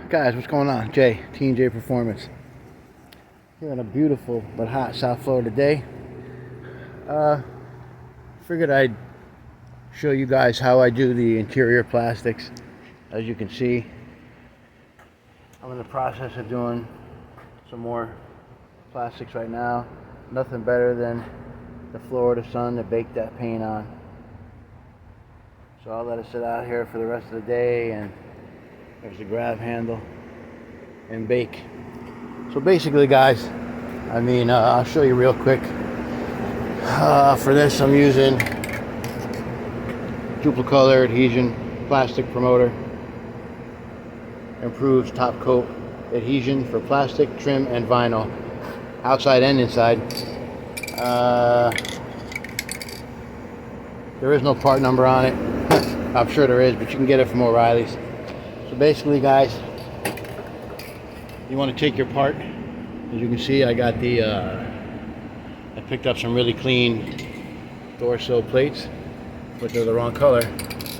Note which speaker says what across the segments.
Speaker 1: Guys, what's going on? Jay, T&J Performance. Here on a beautiful but hot South Florida day. Figured I'd show you guys how I do the interior plastics. As you can see, I'm in the process of doing some more plastics right now. Nothing better than the Florida sun to bake that paint on. So I'll let it sit out here for the rest of the day, and there's the grab handle, and bake. So basically, guys, I'll show you real quick. For this, I'm using Duplicolor Adhesion Plastic Promoter. Improves top coat adhesion for plastic, trim, and vinyl, outside and inside. There is no part number on it. I'm sure there is, but you can get it from O'Reilly's. So basically, guys, you want to take your part. As you can see, I got the I picked up some really clean door sill plates, but they're the wrong color.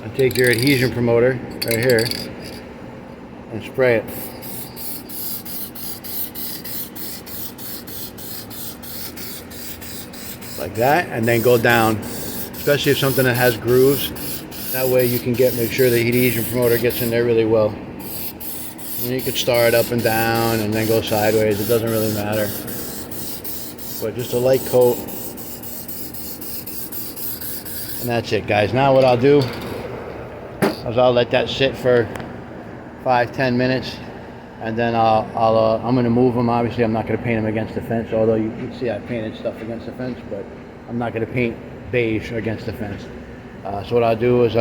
Speaker 1: And take your adhesion promoter right here and spray it. Like that, and then go down, especially if something that has grooves. That way you can make sure the adhesion promoter gets in there really well. And you could start up and down and then go sideways. It doesn't really matter. But just a light coat. And that's it, guys. Now what I'll do is I'll let that sit for 5-10 minutes, and then I'm going to move them. Obviously, I'm not going to paint them against the fence, although you can see I painted stuff against the fence, but I'm not going to paint beige against the fence. So what I'll do is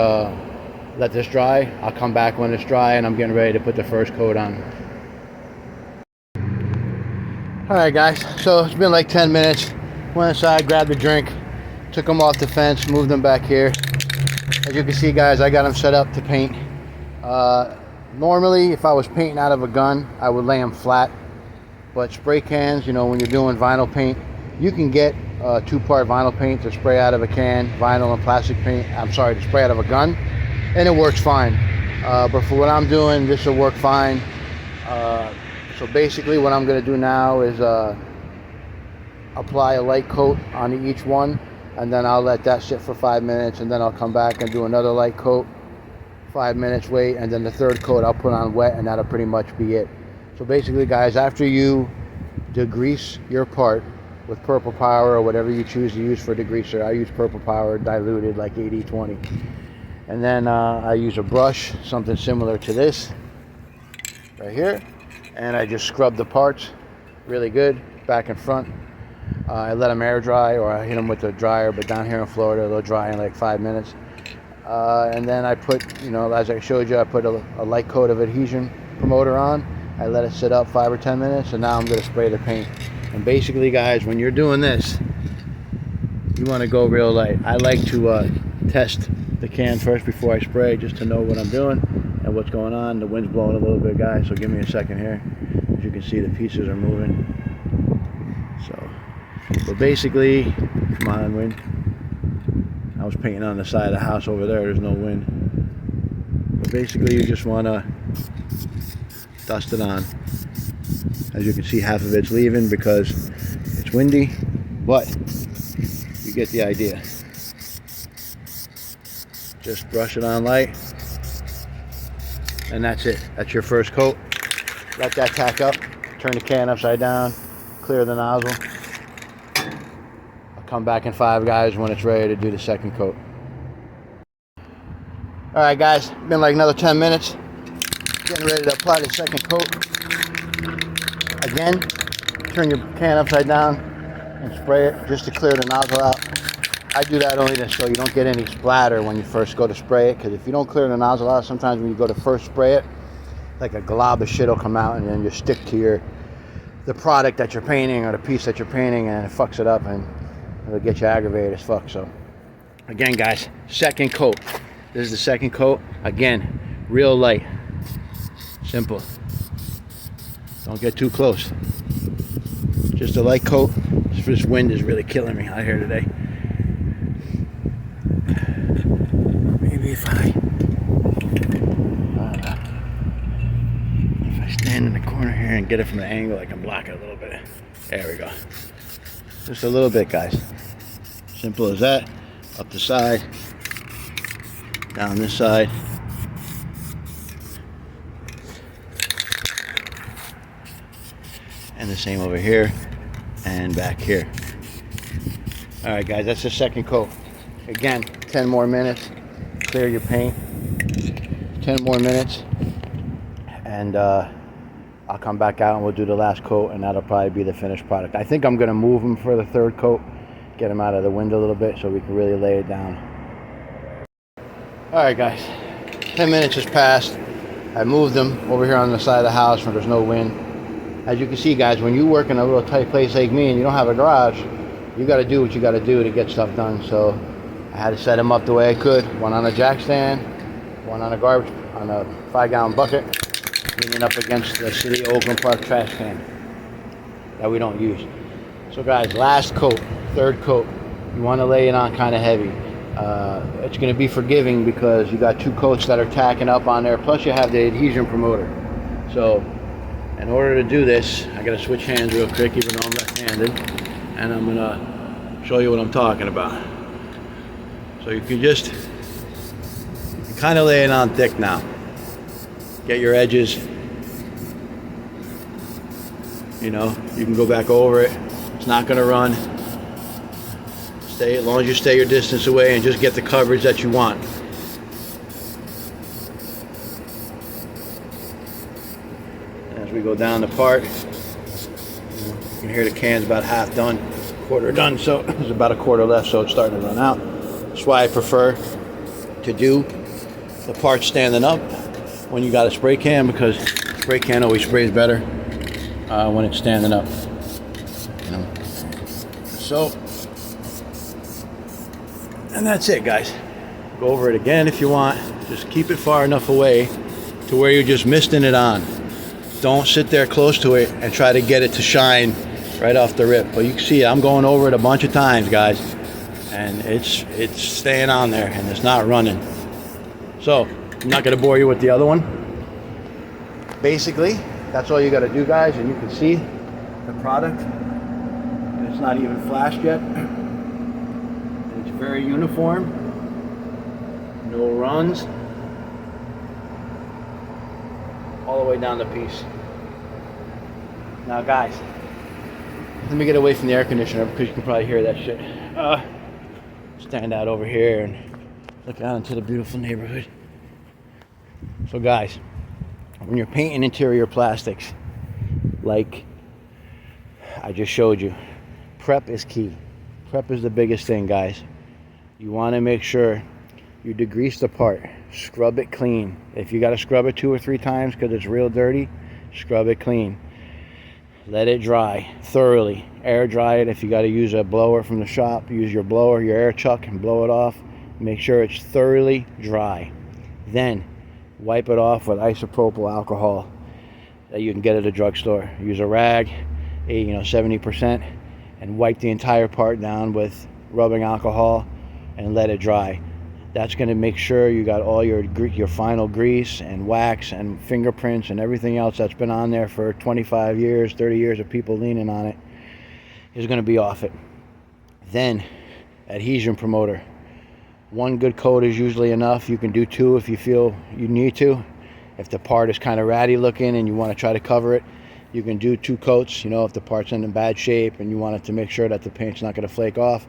Speaker 1: let this dry. I'll come back when it's dry, and I'm getting ready to put the first coat on. Alright, guys, so it's been like 10 minutes. Went inside, grabbed a drink, took them off the fence, moved them back here. As you can see, guys, I got them set up to paint. Normally, if I was painting out of a gun, I would lay them flat. But spray cans, when you're doing vinyl paint, you can get two-part vinyl paint to spray out of a can, vinyl and plastic paint, to spray out of a gun, and it works fine. But for what I'm doing, this will work fine. So basically what I'm going to do now is apply a light coat on each one, and then I'll let that sit for 5 minutes, and then I'll come back and do another light coat, 5 minutes, wait, and then the third coat I'll put on wet, and that'll pretty much be it. So basically, guys, after you degrease your part with Purple Power or whatever you choose to use for degreaser, I use Purple Power diluted, like 80-20. And then I use a brush, something similar to this right here, and I just scrub the parts really good, back and front. I let them air dry, or I hit them with the dryer, but down here in Florida they'll dry in like 5 minutes. And then I put, as I showed you, I put a light coat of adhesion promoter on. I let it sit up 5 or 10 minutes, and now I'm going to spray the paint. And basically, guys, when you're doing this, you want to go real light. I like to test the can first before I spray, just to know what I'm doing and what's going on. The wind's blowing a little bit, guys, so give me a second here. As you can see, the pieces are moving. So basically, come on, wind. I was painting on the side of the house over there. There's no wind. But basically, you just want to dust it on. As you can see, half of it's leaving because it's windy, but you get the idea. Just brush it on light, and that's it. That's your first coat. Let that tack up. Turn the can upside down. Clear the nozzle. I'll come back in 5, guys, when it's ready to do the second coat. Alright, guys, been like another 10 minutes. Getting ready to apply the second coat. Again, turn your can upside down and spray it just to clear the nozzle out. I do that only so you don't get any splatter when you first go to spray it, because if you don't clear the nozzle out, sometimes when you go to first spray it, like a glob of shit will come out, and then you stick to the product that you're painting or the piece that you're painting, and it fucks it up, and it'll get you aggravated as fuck. So again, guys, second coat. This is the second coat. Again, real light. Simple. Don't get too close. Just a light coat. This wind is really killing me out here today. Maybe if I corner here and get it from an angle. I can block it a little bit. There we go. Just a little bit, guys. Simple as that. Up the side, down this side. And the same over here and back here. All right, guys, that's the second coat. Again, 10 more minutes. Clear your paint. 10 more minutes. And I'll come back out and we'll do the last coat, and that'll probably be the finished product. I think I'm gonna move them for the third coat, get them out of the wind a little bit so we can really lay it down. All right, guys, 10 minutes has passed. I moved them over here on the side of the house where there's no wind. As you can see, guys, when you work in a little tight place like me and you don't have a garage, you got to do what you got to do to get stuff done. So I had to set them up the way I could. One on a jack stand, one on a 5-gallon bucket, leaning up against the city Oakland Park trash can that we don't use. So guys, last coat, third coat, you want to lay it on kind of heavy. It's going to be forgiving because you got 2 coats that are tacking up on there, plus you have the adhesion promoter. So in order to do this, I got to switch hands real quick, even though I'm left-handed, and I'm going to show you what I'm talking about. So you can just kind of lay it on thick now. Get your edges, you know, you can go back over it. It's not going to run. Stay, as long as you stay your distance away and just get the coverage that you want. As we go down the part, you can hear the can's about half done, quarter done, so there's about a quarter left, so it's starting to run out. That's why I prefer to do the part standing up when you got a spray can, because spray can always sprays better when it's standing up. You know. So, and that's it, guys. Go over it again if you want. Just keep it far enough away to where you're just misting it on. Don't sit there close to it and try to get it to shine right off the rip. But you can see I'm going over it a bunch of times, guys, and it's staying on there and it's not running. So I'm not going to bore you with the other one. Basically, that's all you got to do, guys, and you can see the product. And it's not even flashed yet. It's very uniform. No runs. All the way down the piece. Now, guys, let me get away from the air conditioner because you can probably hear that shit. Stand out over here and look out into the beautiful neighborhood. So, guys, when you're painting interior plastics, like I just showed you, prep is key. Prep is the biggest thing, guys. You want to make sure you degrease the part, scrub it clean. If you got to scrub it 2 or 3 times because it's real dirty, scrub it clean. Let it dry thoroughly. Air dry it. If you got to use a blower from the shop, use your blower, your air chuck, and blow it off. Make sure it's thoroughly dry. Then wipe it off with isopropyl alcohol that you can get at a drugstore. Use a rag, 70%, and wipe the entire part down with rubbing alcohol and let it dry. That's going to make sure you got all your final grease and wax and fingerprints and everything else that's been on there for 25 years, 30 years of people leaning on it is going to be off it. Then, adhesion promoter. 1 good coat is usually enough. You can do 2 if you feel you need to. If the part is kind of ratty looking and you want to try to cover it, you can do 2 coats. If the part's in bad shape and you want it to make sure that the paint's not going to flake off,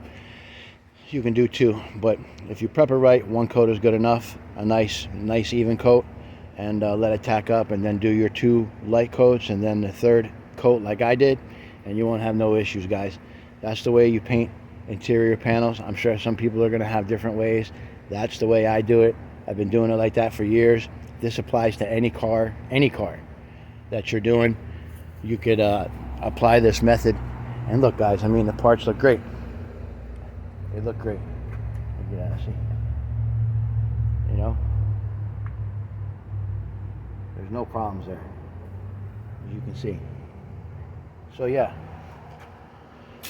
Speaker 1: you can do 2. But if you prep it right, 1 coat is good enough. A nice even coat, and let it tack up, and then do your 2 light coats, and then the 3rd coat like I did, and you won't have no issues, guys. That's the way you paint interior panels. I'm sure some people are going to have different ways. That's the way I do it. I've been doing it like that for years. This applies to any car that you're doing. You could apply this method, and look, guys, the parts look great. They look great. Yeah, see? There's no problems there, as you can see. So yeah,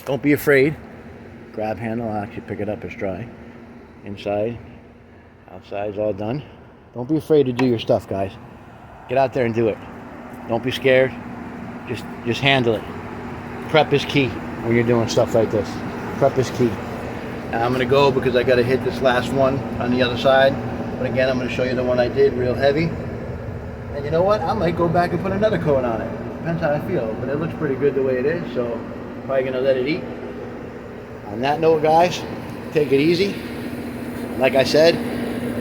Speaker 1: don't be afraid. Grab handle, I'll actually pick it up, it's dry. Inside, outside's all done. Don't be afraid to do your stuff, guys. Get out there and do it. Don't be scared. Just handle it. Prep is key when you're doing stuff like this. Prep is key. Now I'm gonna go because I gotta hit this last one on the other side. But again, I'm gonna show you the one I did real heavy. And you know what? I might go back and put another coat on it. Depends how I feel, but it looks pretty good the way it is, so probably gonna let it eat. On that note, guys, take it easy. Like I said,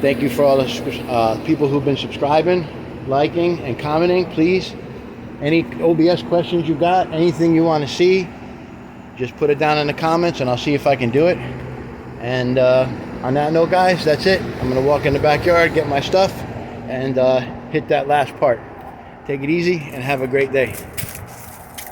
Speaker 1: thank you for all the people who've been subscribing, liking, and commenting. Please, any OBS questions you got, anything you want to see, just put it down in the comments and I'll see if I can do it. And on that note, guys, that's it. I'm gonna walk in the backyard, get my stuff, and hit that last part. Take it easy and have a great day.